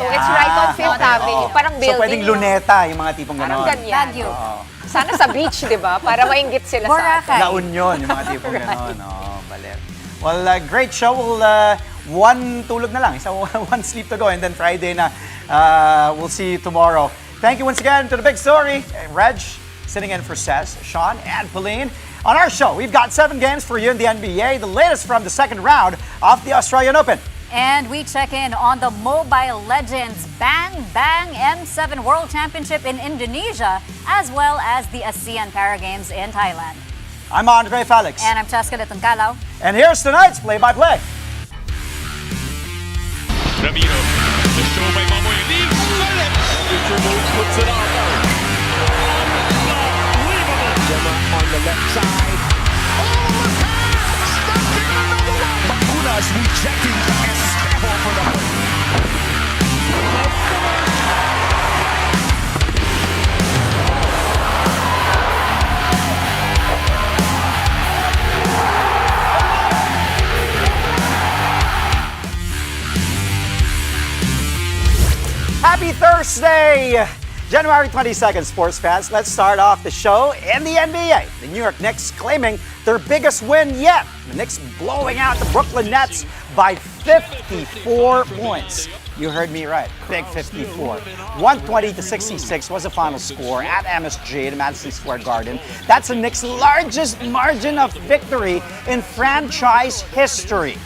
So it's right on Fifth Avenue. Parang building. So pwedeng Luneta, yung mga tipong Parang ganon. ganyan. Sana sa beach, di ba? Para mainggit sila sa atin. La Union, yung mga tipong ganon. Balit. Well, great show. We'll, one tulog na lang. One sleep to go. And then Friday na, we'll see you tomorrow. Thank you once again to the big story. Reg, sitting in for Sess, Sean, and Pauline. On our show, we've got 7 games for you in the NBA, the latest from the second round of the Australian Open. And we check in on the Mobile Legends Bang Bang M7 World Championship in Indonesia, as well as the ASEAN Para Games in Thailand. I'm Andre Felix. And I'm Cheska Lituncalaw. And here's tonight's play-by-play. Ramiro, the show by Mamoy leaves. Puts it on. Unbelievable. Gemma on the left side. Oh, the pass! Stuck in another one. Bakunas rejecting Esteban for the home. Happy Thursday! January 22nd, sports fans. Let's start off the show in the NBA. The New York Knicks claiming their biggest win yet. The Knicks blowing out the Brooklyn Nets by 54 points. You heard me right, big 54. 120-66 was the final score at MSG at Madison Square Garden. That's the Knicks' largest margin of victory in franchise history,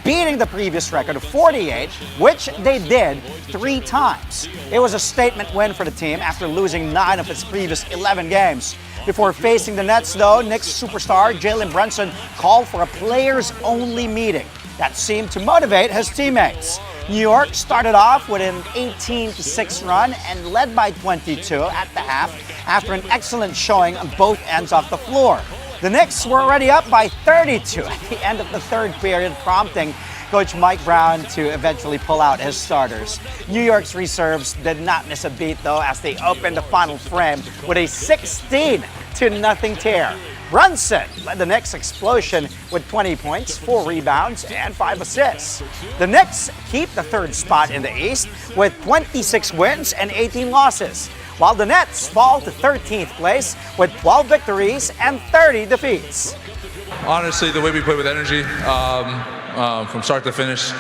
beating the previous record of 48, which they did 3 times. It was a statement win for the team after losing 9 of its previous 11 games. Before facing the Nets, though, Knicks superstar Jalen Brunson called for a players-only meeting that seemed to motivate his teammates. New York started off with an 18-6 run and led by 22 at the half after an excellent showing on both ends of the floor. The Knicks were already up by 32 at the end of the third period, prompting Coach Mike Brown to eventually pull out his starters. New York's reserves did not miss a beat, though, as they opened the final frame with a 16-0 tear. Brunson led the Knicks' explosion with 20 points, 4 rebounds, and 5 assists. The Knicks keep the third spot in the East with 26 wins and 18 losses, while the Nets fall to 13th place with 12 victories and 30 defeats. Honestly, the way we play with energy from start to finish,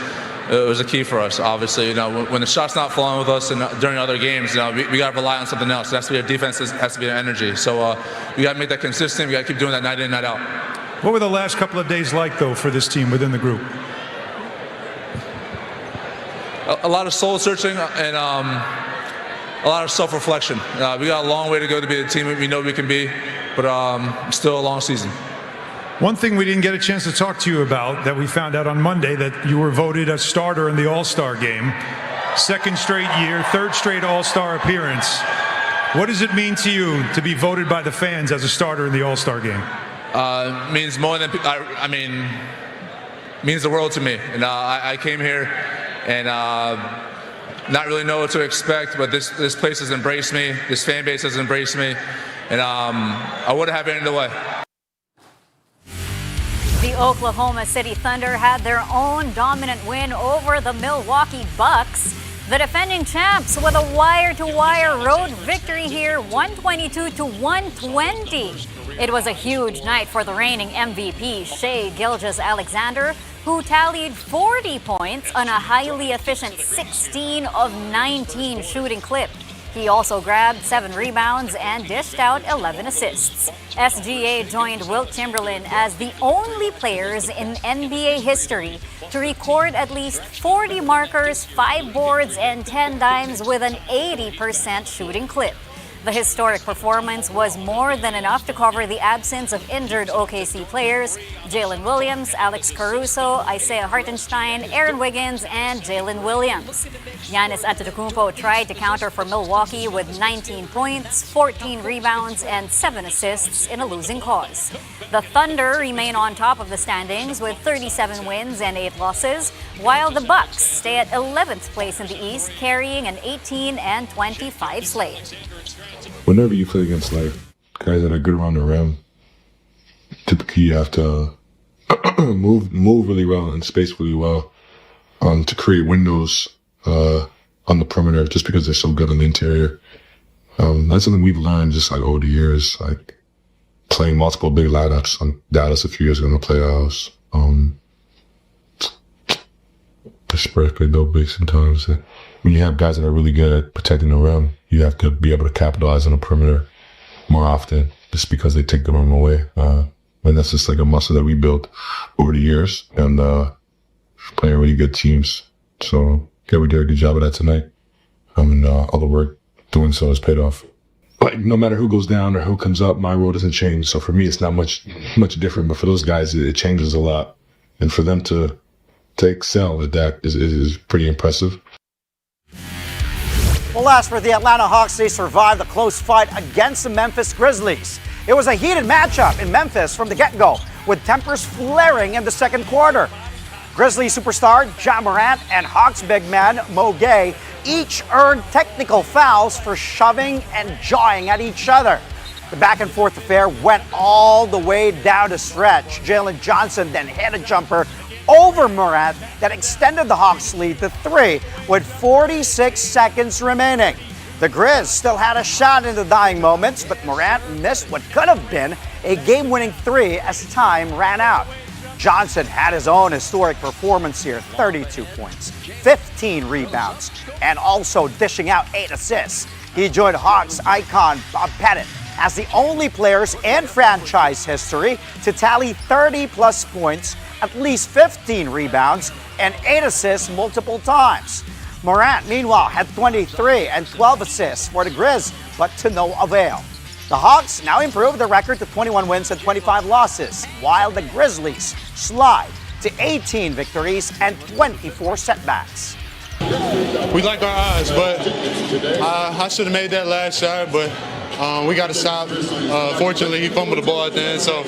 it was a key for us. Obviously, when the shot's not falling with us and during other games, we got to rely on something else. It has to be our defense, it has to be our energy. So we got to make that consistent. We got to keep doing that night in, night out. What were the last couple of days like, though, for this team within the group? A lot of soul searching and a lot of self-reflection. We got a long way to go to be the team we know we can be, but still a long season. One thing we didn't get a chance to talk to you about that we found out on Monday, that you were voted a starter in the All-Star game. 2nd straight year, 3rd straight All-Star appearance. What does it mean to you to be voted by the fans as a starter in the All-Star game? Means more than, means the world to me. And I came here and not really know what to expect, but this place has embraced me, this fan base has embraced me, and I wouldn't have it any other way. The Oklahoma City Thunder had their own dominant win over the Milwaukee Bucks. The defending champs with a wire-to-wire road victory here, 122-120. It was a huge night for the reigning MVP, Shai Gilgeous-Alexander, who tallied 40 points on a highly efficient 16 of 19 shooting clip. He also grabbed 7 rebounds and dished out 11 assists. SGA joined Wilt Chamberlain as the only players in NBA history to record at least 40 markers, 5 boards, and 10 dimes with an 80% shooting clip. The historic performance was more than enough to cover the absence of injured OKC players Jalen Williams, Alex Caruso, Isaiah Hartenstein, Aaron Wiggins, and Jalen Williams. Giannis Antetokounmpo tried to counter for Milwaukee with 19 points, 14 rebounds, and 7 assists in a losing cause. The Thunder remain on top of the standings with 37 wins and 8 losses, while the Bucks stay at 11th place in the East, carrying an 18-25 slate. Whenever you play against guys that are good around the rim, typically you have to move really well and space really well to create windows on the perimeter just because they're so good on the interior. That's something we've learned just like over the years, like playing multiple big lineups on Dallas a few years ago in the playoffs. The Spurs play no big sometimes. When you have guys that are really good at protecting the rim, you have to be able to capitalize on the perimeter more often just because they take the rim away. And that's just like a muscle that we built over the years and playing really good teams. So yeah, we did a good job of that tonight. And all the work doing so has paid off. Like no matter who goes down or who comes up, my role doesn't change. So for me, it's not much different. But for those guys, it changes a lot. And for them to excel at that is pretty impressive. Well, as for the Atlanta Hawks, they survived a close fight against the Memphis Grizzlies. It was a heated matchup in Memphis from the get-go, with tempers flaring in the second quarter. Grizzlies superstar Ja Morant and Hawks big man Mo Gay each earned technical fouls for shoving and jawing at each other. The back-and-forth affair went all the way down the stretch. Jalen Johnson then hit a jumper over Morant that extended the Hawks' lead to 3 with 46 seconds remaining. The Grizz still had a shot in the dying moments, but Morant missed what could have been a game-winning 3 as time ran out. Johnson had his own historic performance here, 32 points, 15 rebounds, and also dishing out 8 assists. He joined Hawks icon Bob Pettit as the only players in franchise history to tally 30-plus points, at least 15 rebounds, and 8 assists multiple times. Morant, meanwhile, had 23 and 12 assists for the Grizz, but to no avail. The Hawks now improved their record to 21 wins and 25 losses, while the Grizzlies slide to 18 victories and 24 setbacks. We like our odds, but I should have made that last shot, but we got to stop. Fortunately, he fumbled the ball at the end, so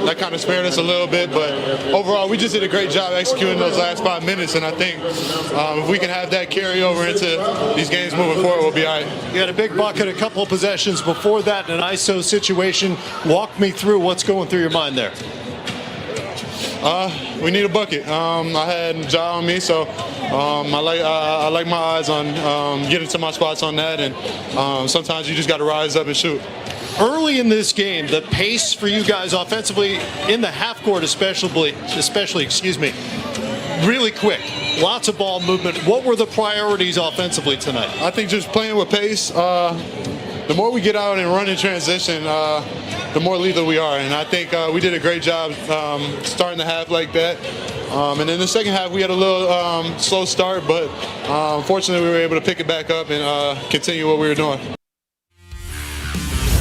that kind of spared us a little bit. But overall, we just did a great job executing those last 5 minutes, and I think if we can have that carry over into these games moving forward, we'll be all right. You had a big bucket, a couple of possessions before that in an ISO situation. Walk me through what's going through your mind there. We need a bucket. I had Ja on me, so I like my eyes on getting to my spots on that, and sometimes you just got to rise up and shoot. Early in this game, the pace for you guys offensively in the half court especially, really quick. Lots of ball movement. What were the priorities offensively tonight? I think just playing with pace. The more we get out and run in transition, the more lethal we are. And I think we did a great job starting the half like that. And then the second half, we had a little slow start, but fortunately we were able to pick it back up and continue what we were doing.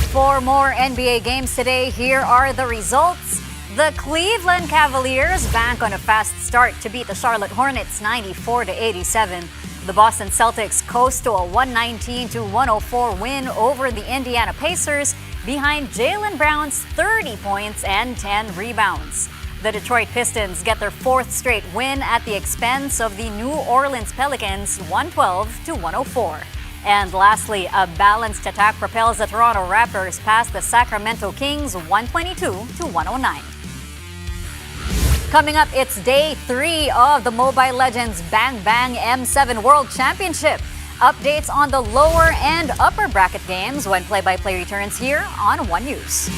For more NBA games today, here are the results. The Cleveland Cavaliers bank on a fast start to beat the Charlotte Hornets 94-87. The Boston Celtics coast to a 119-104 win over the Indiana Pacers behind Jaylen Brown's 30 points and 10 rebounds. The Detroit Pistons get their 4th straight win at the expense of the New Orleans Pelicans 112-104. And lastly, a balanced attack propels the Toronto Raptors past the Sacramento Kings 122-109. Coming up, it's day 3 of the Mobile Legends Bang Bang M7 World Championship. Updates on the lower and upper bracket games when play-by-play returns here on One News.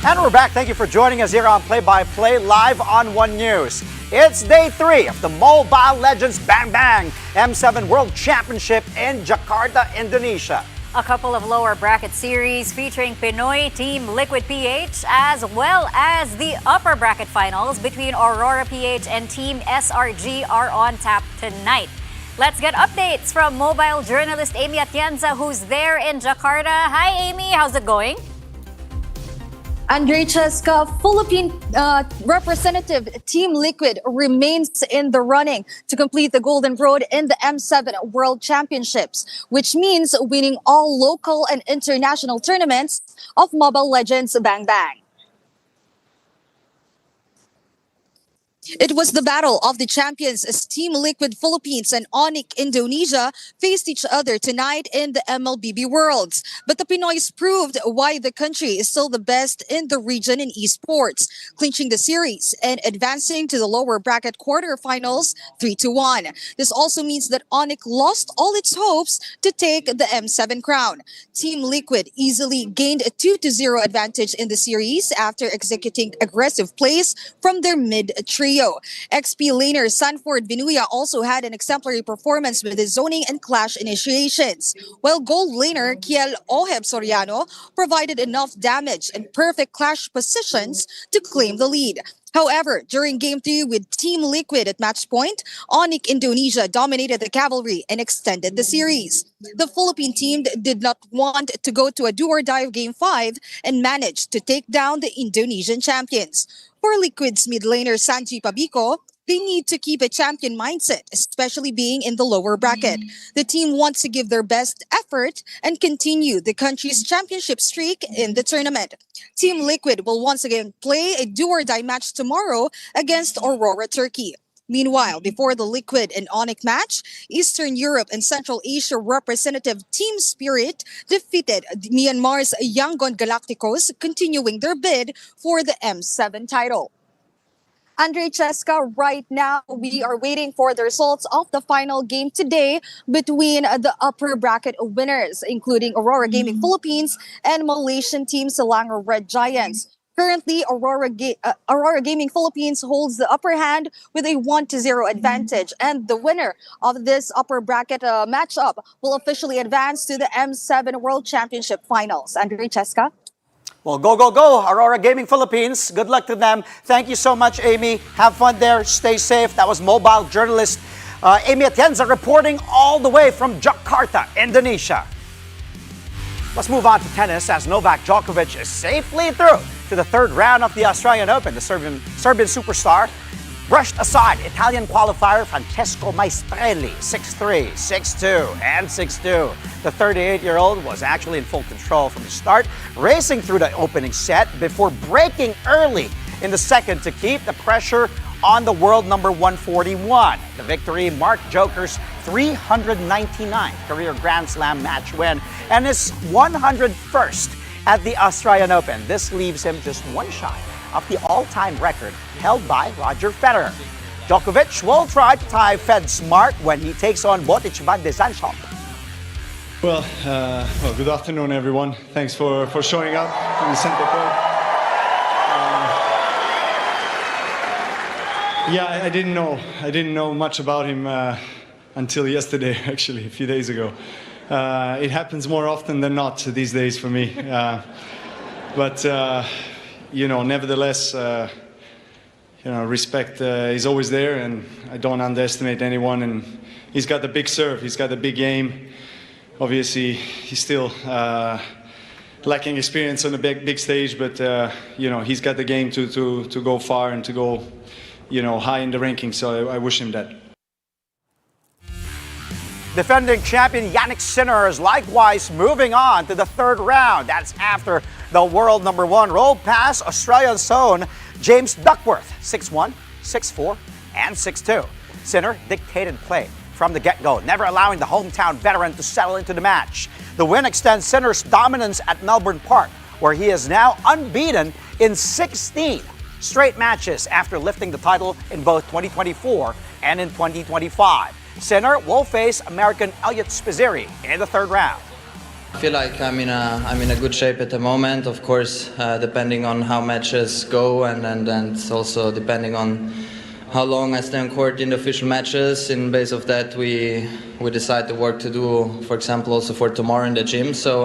And we're back. Thank you for joining us here on Play by Play live on One News. It's day 3 of the Mobile Legends Bang Bang M7 World Championship in Jakarta, Indonesia. A couple of lower bracket series featuring Pinoy Team Liquid PH as well as the upper bracket finals between Aurora PH and Team SRG are on tap tonight. Let's get updates from mobile journalist Amy Atienza, who's there in Jakarta. Hi Amy, how's it going? Andre Cheska, Philippine representative Team Liquid remains in the running to complete the Golden Road in the M7 World Championships, which means winning all local and international tournaments of Mobile Legends Bang Bang. It was the battle of the champions as Team Liquid Philippines and Onyx Indonesia faced each other tonight in the MLBB Worlds. But the Pinoys proved why the country is still the best in the region in esports, clinching the series and advancing to the lower bracket quarterfinals 3-1. This also means that Onyx lost all its hopes to take the M7 crown. Team Liquid easily gained a 2-0 advantage in the series after executing aggressive plays from their mid-trio. XP laner Sanford Binuya also had an exemplary performance with his zoning and clash initiations, while gold laner Kiel Oheb Soriano provided enough damage and perfect clash positions to claim the lead. However, during Game 3 with Team Liquid at match point, Onyx Indonesia dominated the cavalry and extended the series. The Philippine team did not want to go to a do-or-die of Game 5 and managed to take down the Indonesian champions. For Liquid's mid laner Sanji Pabico, they need to keep a champion mindset, especially being in the lower bracket. The team wants to give their best effort and continue the country's championship streak in the tournament. Team Liquid will once again play a do-or-die match tomorrow against Aurora, Turkey. Meanwhile, before the Liquid and Onyx match, Eastern Europe and Central Asia representative Team Spirit defeated Myanmar's Yangon Galacticos, continuing their bid for the M7 title. Andre Cheska, right now we are waiting for the results of the final game today between the upper bracket winners, including Aurora Gaming Philippines and Malaysian team Selangor Red Giants. Currently, Aurora Gaming Philippines holds the upper hand with a 1-0 advantage, and the winner of this upper bracket matchup will officially advance to the M7 World Championship Finals. Andre Cheska? Well, go, go, go, Aurora Gaming Philippines. Good luck to them. Thank you so much, Amy. Have fun there. Stay safe. That was mobile journalist Amy Atienza reporting all the way from Jakarta, Indonesia. Let's move on to tennis as Novak Djokovic is safely through to the third round of the Australian Open. The Serbian superstar brushed aside Italian qualifier Francesco Maestrelli 6-3, 6-2, and 6-2. The 38-year-old was actually in full control from the start, racing through the opening set before breaking early in the second to keep the pressure on the world number 141. The victory marked Joker's 399th career Grand Slam match win and his 101st at the Australian Open. This leaves him just one shy of the all-time record held by Roger Federer. Djokovic will try to tie Fed smart when he takes on Botic van de Zandschulp. Well, good afternoon, everyone. Thanks for showing up in the center court. Yeah, I didn't know much about him until yesterday, actually, a few days ago. It happens more often than not these days for me. But nevertheless, respect is always there, and I don't underestimate anyone. And he's got the big serve, he's got the big game. Obviously, he's still lacking experience on the big stage, but he's got the game to go far and to go, high in the rankings. So I wish him that. Defending champion Yannick Sinner is likewise moving on to the third round. That's after the world number 1 rolled past Australia's own James Duckworth 6-1, 6-4, and 6-2. Sinner dictated play from the get-go, never allowing the hometown veteran to settle into the match. The win extends Sinner's dominance at Melbourne Park, where he is now unbeaten in 16 straight matches after lifting the title in both 2024 and in 2025. Sinner will face American Elliot Spizzirri in the third round. I feel like I'm in a good shape at the moment. Of course, depending on how matches go, and also depending on how long I stay on court in the official matches. In base of that, we decide the work to do. For example, also for tomorrow in the gym. So,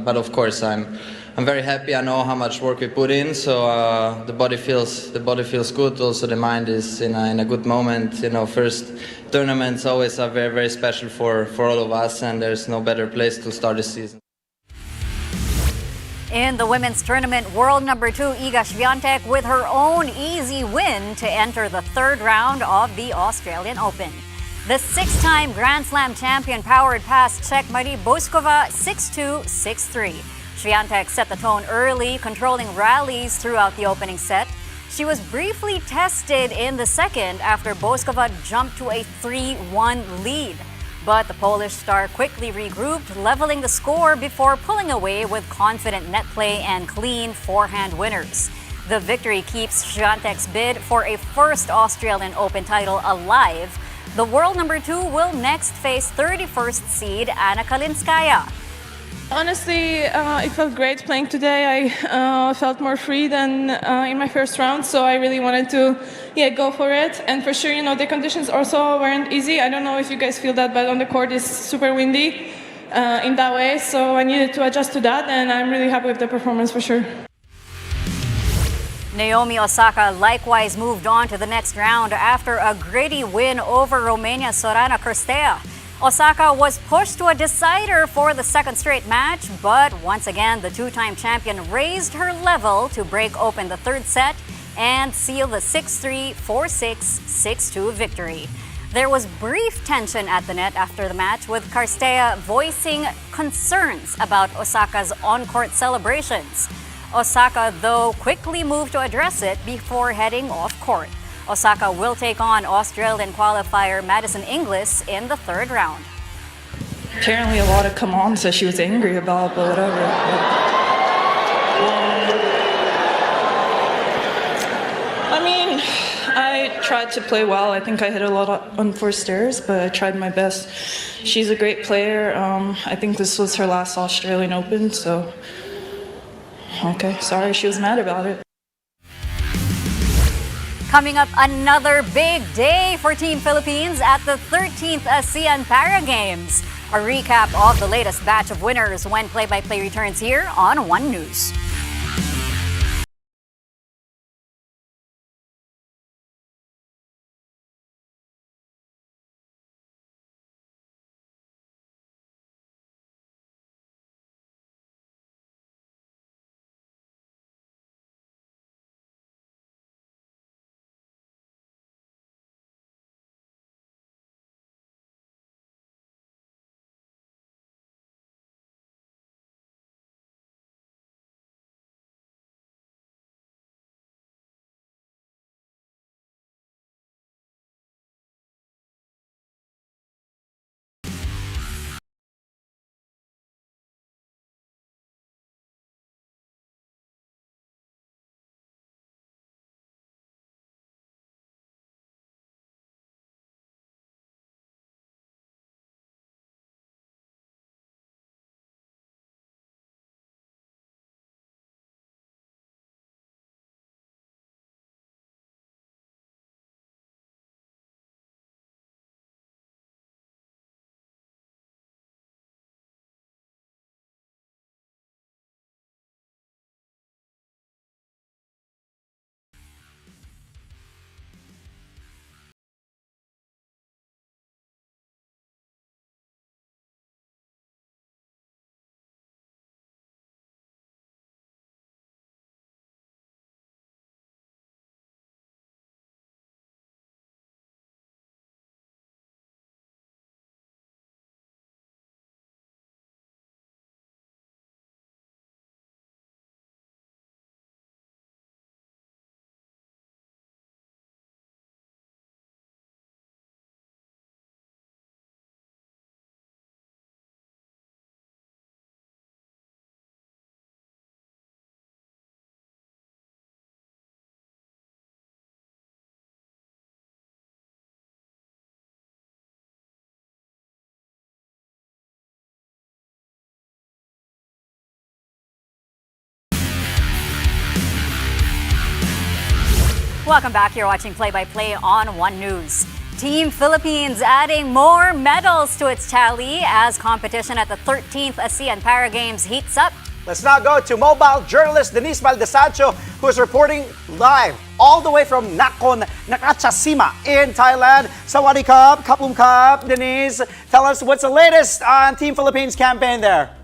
but of course, I'm very happy. I know how much work we put in. So the body feels good. Also, the mind is in a good moment. You know, first tournaments always are very, very special for all of us, and there's no better place to start the season. In the women's tournament, world number 2 Iga Swiatek with her own easy win to enter the third round of the Australian Open. The 6-time Grand Slam champion powered past Czech Marie Bouzkova 6-2, 6-3. Swiatek set the tone early, controlling rallies throughout the opening set. She was briefly tested in the second after Bouzkova jumped to a 3-1 lead. But the Polish star quickly regrouped, leveling the score before pulling away with confident net play and clean forehand winners. The victory keeps Swiatek's bid for a first Australian Open title alive. The world number 2 will next face 31st seed Anna Kalinskaya. Honestly, it felt great playing today. I felt more free than in my first round, so I really wanted to go for it. And for sure, you know, the conditions also weren't easy. I don't know if you guys feel that, but on the court it's super windy in that way, so I needed to adjust to that, and I'm really happy with the performance for sure. Naomi Osaka likewise moved on to the next round after a gritty win over Romania's Sorana Cîrstea. Osaka was pushed to a decider for the second straight match, but once again, the two-time champion raised her level to break open the third set and seal the 6-3, 4-6, 6-2 victory. There was brief tension at the net after the match, with Cîrstea voicing concerns about Osaka's on-court celebrations. Osaka, though, quickly moved to address it before heading off court. Osaka will take on Australian qualifier Madison Inglis in the third round. Apparently a lot of come-ons that she was angry about, but whatever. I mean, I tried to play well. I think I hit a lot of unforced errors, but I tried my best. She's a great player. I think this was her last Australian Open, so okay, sorry she was mad about it. Coming up, another big day for Team Philippines at the 13th ASEAN Para Games. A recap of the latest batch of winners when play-by-play returns here on One News. Welcome back. You're watching Play-by-Play on One News. Team Philippines adding more medals to its tally as competition at the 13th ASEAN Para Games heats up. Let's now go to mobile journalist Denise Valdesancho, who is reporting live all the way from Nakhon Ratchasima in Thailand. Sawadee Cup, Kapum Cup. Denise, tell us what's the latest on Team Philippines campaign there.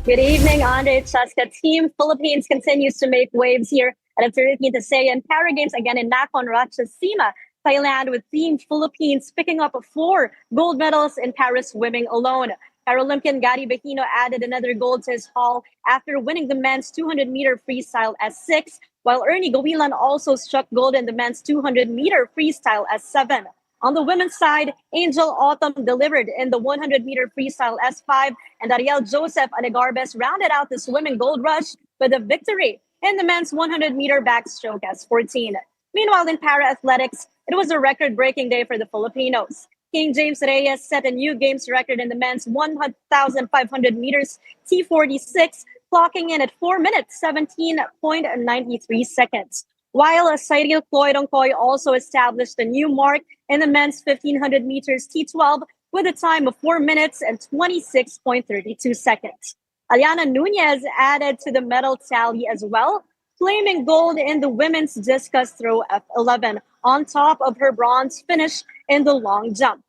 Good evening, Andre Chaska. Team Philippines continues to make waves here at the 13th ASEAN Para Games again in Nakhon Ratchasima, Thailand, with Team Philippines picking up 4 gold medals in para swimming alone. Paralympian Gary Bejino added another gold to his haul after winning the men's 200-meter freestyle as 6, while Ernie Gawilan also struck gold in the men's 200-meter freestyle as 7. On the women's side, Angel Autumn delivered in the 100-meter freestyle as 5, and Ariel Joseph Anegarbes rounded out the swimming gold rush with a victory in the men's 100-meter backstroke as 14. Meanwhile, in para-athletics, it was a record-breaking day for the Filipinos. King James Reyes set a new games record in the men's 1,500 meters T46, clocking in at 4 minutes, 17.93 seconds. While Cyril Cloydongcoy also established a new mark in the men's 1,500 meters T12 with a time of 4 minutes and 26.32 seconds. Aliana Nunez added to the medal tally as well, claiming gold in the women's discus throw F11 on top of her bronze finish in the long jump.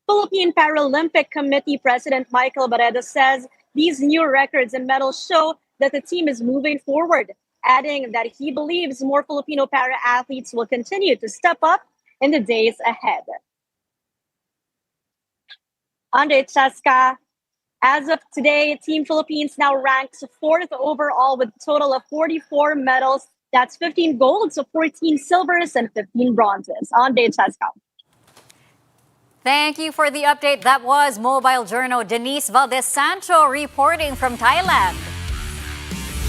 Philippine Paralympic Committee President Michael Barredo says these new records and medals show that the team is moving forward, adding that he believes more Filipino para-athletes will continue to step up in the days ahead. Andre Chaska, as of today, Team Philippines now ranks 4th overall with a total of 44 medals. That's 15 golds, 14 silvers, and 15 bronzes. Andre Chaska. Thank you for the update. That was Mobile Journal Denise Valdesancho reporting from Thailand.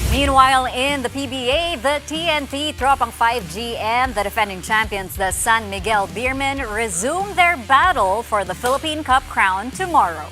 Meanwhile, in the PBA, the TNT Tropang 5G and the defending champions, the San Miguel Beermen, resume their battle for the Philippine Cup crown tomorrow.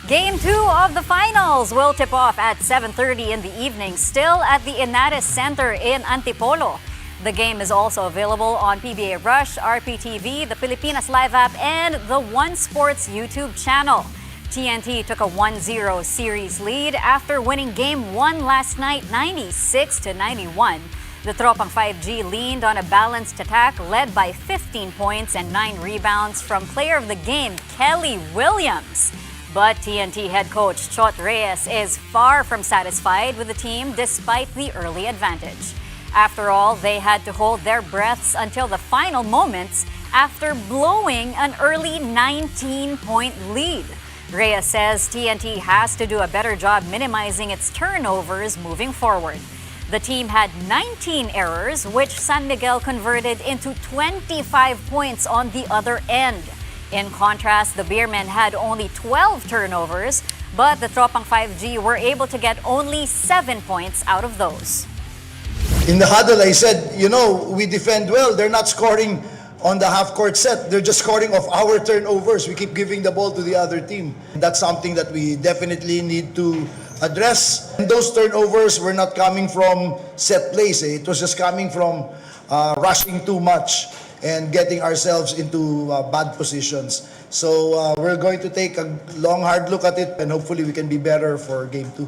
Game 2 of the finals will tip off at 7:30 in the evening, still at the Inares Center in Antipolo. The game is also available on PBA Rush, RPTV, the Pilipinas Live app, and the One Sports YouTube channel. TNT took a 1-0 series lead after winning Game 1 last night, 96-91. The Tropang 5G leaned on a balanced attack led by 15 points and 9 rebounds from player of the game, Kelly Williams. But TNT head coach Chot Reyes is far from satisfied with the team despite the early advantage. After all, they had to hold their breaths until the final moments after blowing an early 19-point lead. Reyes says TNT has to do a better job minimizing its turnovers moving forward. The team had 19 errors, which San Miguel converted into 25 points on the other end. In contrast, the Beermen had only 12 turnovers, but the Tropang 5G were able to get only 7 points out of those. In the huddle, I said, we defend well. They're not scoring on the half-court set. They're just scoring off our turnovers. We keep giving the ball to the other team. That's something that we definitely need to address. And those turnovers were not coming from set plays. It was just coming from rushing too much and getting ourselves into bad positions. So we're going to take a long, hard look at it, and hopefully we can be better for Game 2.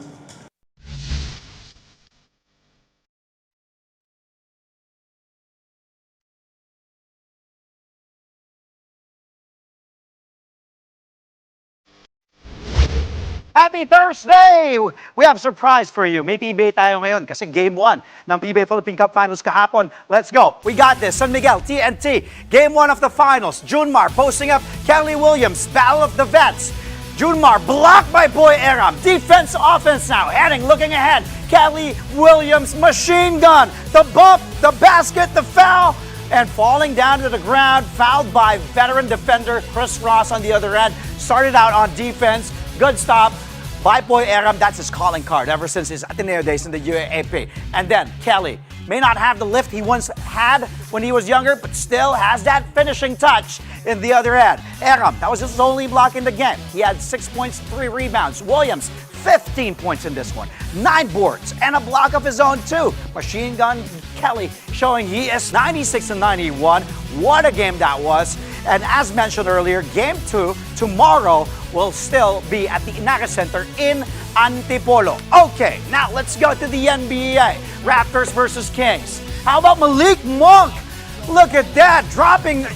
Happy Thursday! We have a surprise for you. May PBA tayo ngayon kasi Game 1 ng PBA Philippine Cup Finals kahapon. Let's go. We got this. San Miguel, TNT. Game 1 of the finals. Junmar posting up Kelly Williams. Battle of the Vets. Junmar blocked by Boy Aram. Defense, offense now. Heading, looking ahead. Kelly Williams, machine gun. The bump, the basket, the foul. And falling down to the ground. Fouled by veteran defender Chris Ross on the other end. Started out on defense. Good stop by Boy Aram. That's his calling card ever since his Ateneo days in the UAAP. And then Kelly may not have the lift he once had when he was younger, but still has that finishing touch in the other end. Aram, that was his only block in the game. He had 6 points, 3 rebounds. Williams, 15 points in this one, 9 boards, and a block of his own too. Machine Gun Kelly showing he is 96 and 91. What a game that was. And as mentioned earlier, Game 2 tomorrow will still be at the Inaga Center in Antipolo. Okay, now let's go to the NBA. Raptors versus Kings. How about Malik Monk? Look at that, dropping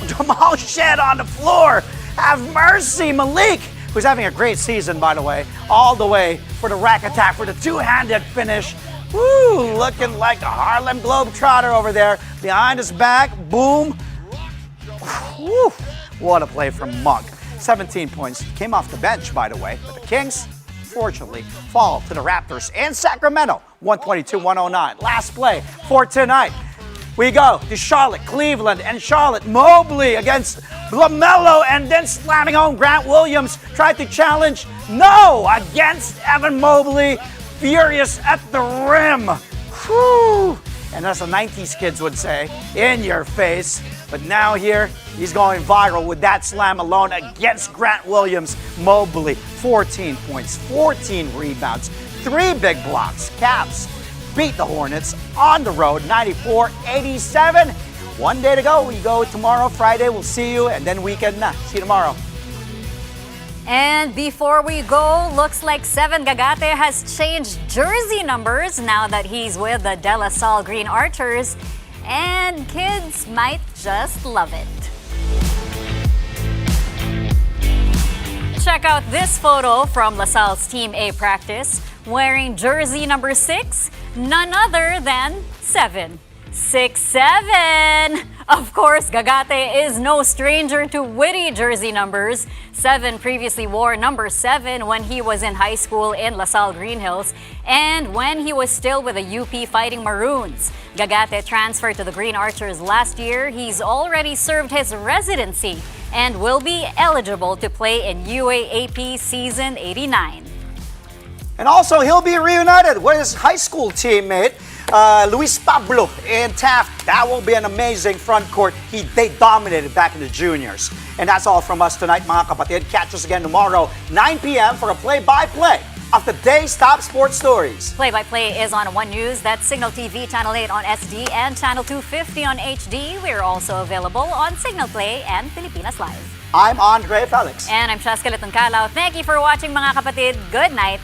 Jamal Shed on the floor. Have mercy, Malik, who's having a great season, by the way, all the way for the rack attack for the two-handed finish. Woo, looking like a Harlem Globetrotter over there. Behind his back, boom. Woo, what a play from Monk. 17 points, came off the bench, by the way, but the Kings, fortunately, fall to the Raptors in Sacramento, 122-109. Last play for tonight. We go to Charlotte, Cleveland, and Charlotte. Mobley against LaMelo, and then slamming home. Grant Williams tried to challenge. No! Against Evan Mobley. Furious at the rim. Whew! And as the 90s kids would say, in your face. But now here, he's going viral with that slam alone against Grant Williams. Mobley, 14 points, 14 rebounds, 3 big blocks. Cavs beat the Hornets on the road, 94-87. One day to go. We go tomorrow, Friday. We'll see you, and then weekend na. See you tomorrow. And before we go, looks like Seven Gagate has changed jersey numbers now that he's with the De La Salle Green Archers, and kids might just love it. Check out this photo from La Salle's Team A practice, wearing jersey number 6, none other than 7. 6-7! Of course, Gagate is no stranger to witty jersey numbers. 7 previously wore number 7 when he was in high school in La Salle Green Hills and when he was still with the UP Fighting Maroons. Gagate transferred to the Green Archers last year. He's already served his residency and will be eligible to play in UAAP Season 89. And also, he'll be reunited with his high school teammate, Luis Pablo in Taft. That will be an amazing front court. They dominated back in the juniors. And that's all from us tonight, mga kapatid. Catch us again tomorrow, 9 p.m. for a play-by-play of the day's top sports stories. Play-by-play is on One News. That's Signal TV Channel 8 on SD and Channel 250 on HD. We're also available on Signal Play and Pilipinas Live. I'm Andre Felix. And I'm Shaska Latuncalao. Thank you for watching, mga kapatid. Good night.